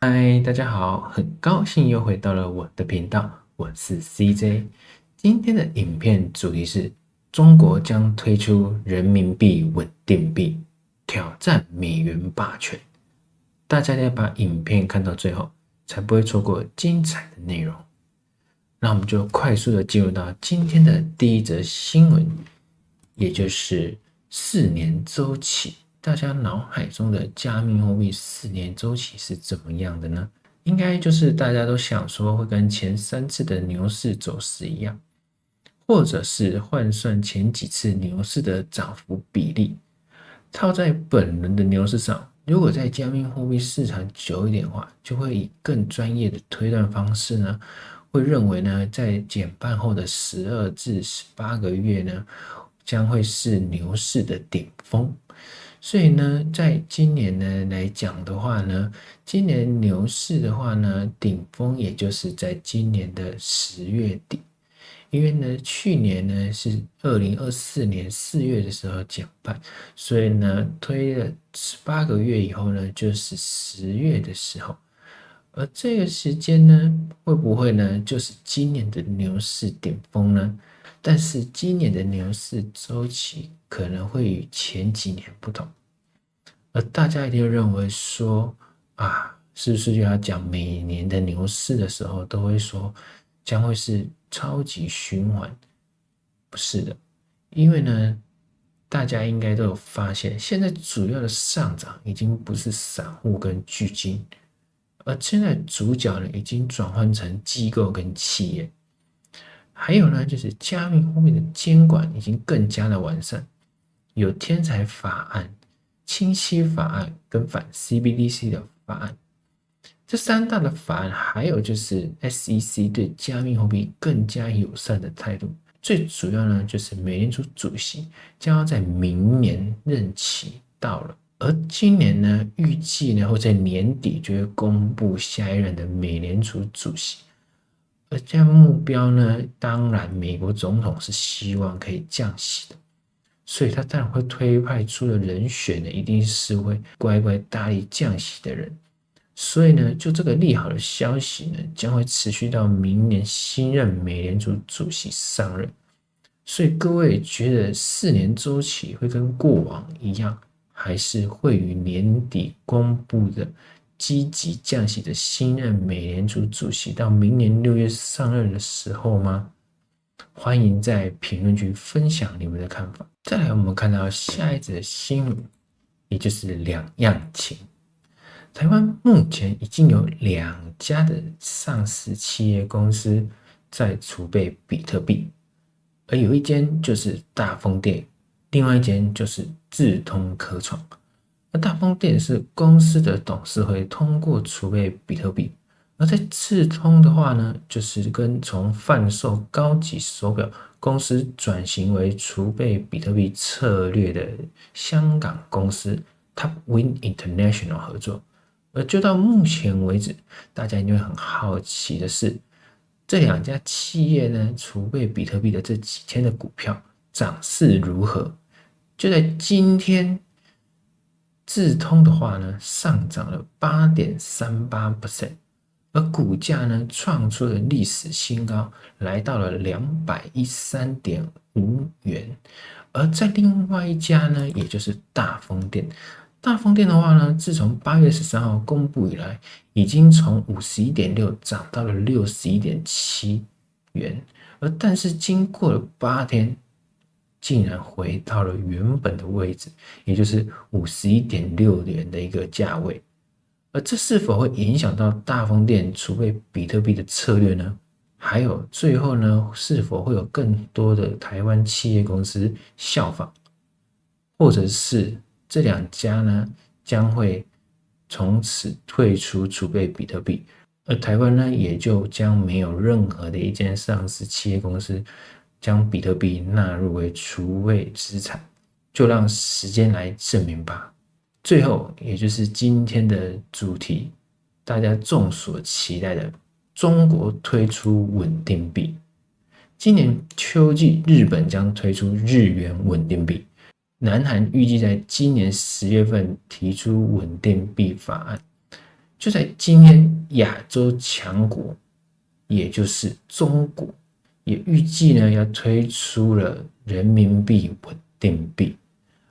嗨，大家好，很高兴又回到了我的频道，我是 CJ。今天的影片主题是中国将推出人民币稳定币，挑战美元霸权。大家要把影片看到最后，才不会错过精彩的内容。那我们就快速的进入到今天的第一则新闻，也就是4年周期。大家脑海中的加密货币4年周期是怎么样的呢？应该就是大家都想说会跟前3次的牛市走势一样，或者是换算前几次牛市的涨幅比例，套在本轮的牛市上。如果在加密货币市场久一点的话，就会以更专业的推断方式呢，会认为呢，在减半后的12至18个月呢，将会是牛市的顶峰。所以呢，在今年呢来讲的话呢，今年牛市的话呢，顶峰也就是在今年的10月底。因为呢，去年呢是2024年4月的时候减半，所以呢推了18个月以后呢，就是10月的时候，而这个时间呢，会不会呢就是今年的牛市顶峰呢？但是今年的牛市周期可能会与前几年不同，而大家一定认为说啊，是不是就要讲每年的牛市的时候都会说将会是超级循环？不是的，因为呢，大家应该都有发现，现在主要的上涨已经不是散户跟巨金，而现在主角呢已经转换成机构跟企业。还有呢，就是加密货币的监管已经更加的完善，有天才法案、清晰法案跟反 CBDC 的法案。这3大的法案，还有就是 SEC 对加密货币更加友善的态度。最主要呢，就是美联储主席将要在明年任期到了，而今年呢，预计呢会在年底就会公布下一任的美联储主席。而这样目标呢，当然美国总统是希望可以降息的，所以他当然会推派出的人选呢，一定是会乖乖大力降息的人。所以呢，就这个利好的消息呢，将会持续到明年新任美联储主席上任。所以各位觉得4年周期会跟过往一样，还是会于年底公布的积极降息的新任美联储主席到明年6月上任的时候吗？欢迎在评论区分享你们的看法。再来，我们看到下一则新闻，也就是两样情。台湾目前已经有2家的上市企业公司在储备比特币，而有一间就是大丰电，另外一间就是智通科创。而大丰电是公司的董事会通过储备比特币，而在智通的话呢，就是跟从贩售高级手表公司转型为储备比特币策略的香港公司 Topwin International 合作。而就到目前为止，大家一定会很好奇的是，这2家企业呢，储备比特币的这几天的股票涨势如何？就在今天，智通的话呢，上涨了 8.38%， 而股价呢，创出了历史新高，来到了213.5元。而在另外一家呢，也就是大丰电。大丰电的话呢，自从8月13号公布以来，已经从 51.6 涨到了 61.7 元，但是经过了8天，竟然回到了原本的位置，也就是 51.6 元的一个价位。而这是否会影响到大丰电储备比特币的策略呢？还有最后呢，是否会有更多的台湾企业公司效仿，或者是这2家呢将会从此退出储备比特币，而台湾呢也就将没有任何的一间上市企业公司将比特币纳入为储备资产，就让时间来证明吧。最后，也就是今天的主题，大家众所期待的中国推出稳定币。今年秋季，日本将推出日元稳定币，南韩预计在今年10月份提出稳定币法案。就在今天，亚洲强国，也就是中国，也预计呢要推出了人民币稳定币，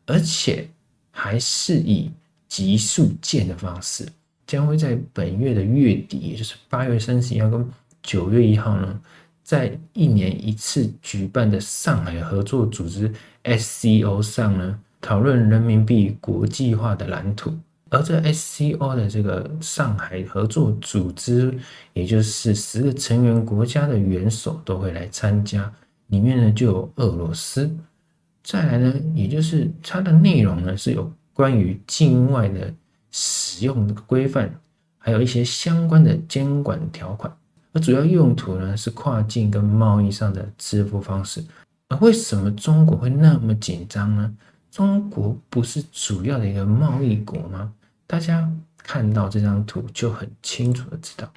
而且还是以急速件的方式，将会在本月的月底，也就是8月31号跟9月1号呢，在1年一次举办的上海合作组织 SCO 上呢，讨论人民币国际化的蓝图。而这 SCO 的这个上海合作组织，也就是10个成员国家的元首都会来参加，里面呢就有俄罗斯。再来呢，也就是它的内容呢是有关于境外的使用的规范，还有一些相关的监管条款。而主要用途呢是跨境跟贸易上的支付方式。而为什么中国会那么紧张呢？中国不是主要的一个贸易国吗？大家看到这张图就很清楚的知道，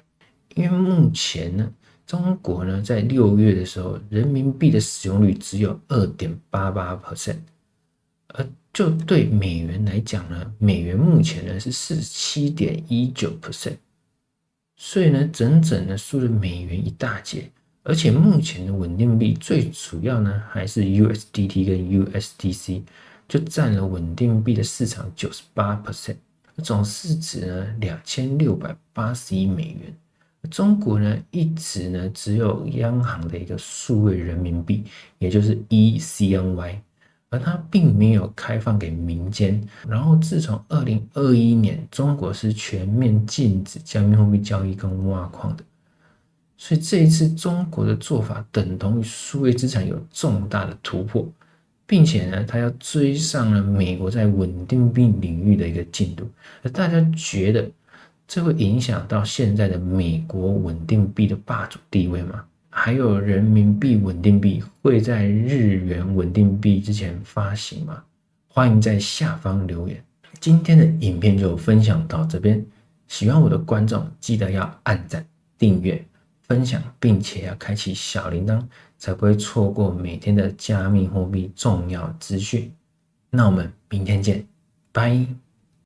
因为目前呢，中国呢在6月的时候，人民币的使用率只有 2.88%， 而就对美元来讲呢，美元目前呢是 47.19%， 所以呢整整的输了美元一大截。而且目前的稳定币最主要呢还是 USDT 跟 USDC， 就占了稳定币的市场 98%。总市值呢2680亿美元。中国呢一直呢只有央行的一个数位人民币，也就是 eCNY， 而它并没有开放给民间。然后自从2021年，中国是全面禁止加密货币交易跟挖矿的。所以这一次中国的做法等同于数位资产有重大的突破，并且呢，它要追上了美国在稳定币领域的一个进度。而大家觉得这会影响到现在的美国稳定币的霸主地位吗？还有人民币稳定币会在日元稳定币之前发行吗？欢迎在下方留言。今天的影片就分享到这边，喜欢我的观众记得要按赞、订阅、分享，并且要开启小铃铛，才不会错过每天的加密货币重要资讯。那我们明天见，拜。